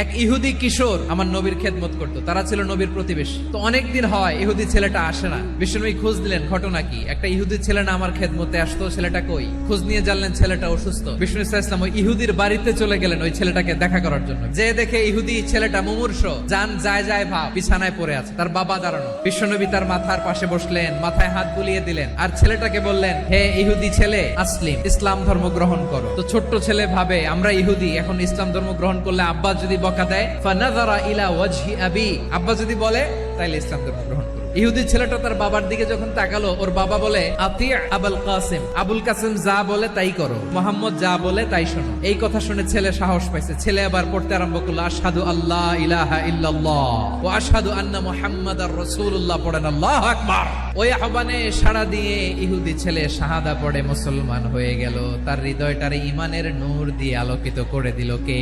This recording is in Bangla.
এক ইহুদি কিশোর আমার নবীর খেদমত করত, তারা ছিল নবীর প্রতিবেশী। তো অনেকদিন হয় ইহুদি ছেলেটা আসে না। বিশ্বনবী খোঁজ দিলেন ঘটনা কি, একটা ইহুদি ছেলে না আমার খেদমতে আসতো, ছেলেটা কই? খোঁজ নিয়ে জানলেন ছেলেটা অসুস্থ। বিষ্ণু ইসলাম ওই ইহুদির বাড়িতে চলে গেলেন ওই ছেলেটাকে দেখা করার জন্য। যে দেখে ইহুদি ছেলেটা মুমূর্ষ, জান যায় যায় ভাব, বিছানায় পড়ে আছে, তার বাবা দাঁড়ানো। বিশ্বনবী তার মাথার পাশে বসলেন, মাথায় হাত বুলিয়ে দিলেন, আর ছেলেটাকে বললেন, হে ইহুদি ছেলে, আসলিম, ইসলাম ধর্ম গ্রহণ করো। তো ছোট্ট ছেলে ভাবে আমরা ইহুদি, এখন ইসলাম ধর্ম গ্রহণ করলে আব্বা যদি বকা দেয়, ফানাযারা ইলা ওয়াজহি আবি, আব্বা যদি বলে তাইলে ইসলাম ধর্ম গ্রহণ করো। ইহুদি ছেলেটা তার বাবার দিকে যখন তাকালো, ওর বাবা বলে, আতি আবুল কাসিম, আবুল কাসিম যা বলে তাই করো, মোহাম্মদ যা বলে তাই শোনো। এই কথা শুনে ছেলে সাহস পাইছে। ছেলে আবার পড়তে আরম্ভ করলো, আশহাদু আল্লাহ ইলাহা ইল্লাল্লাহ ওয়া আশহাদু আন্না মুহাম্মাদার রাসূলুল্লাহ, পড়েন আল্লাহু আকবার। ওই আহ্বানে সাড়া দিয়ে ইহুদি ছেলে শাহাদা পড়ে মুসলমান হয়ে গেল। তার হৃদয়টারে ঈমানের নূর দিয়ে আলোকিত করে দিল কে?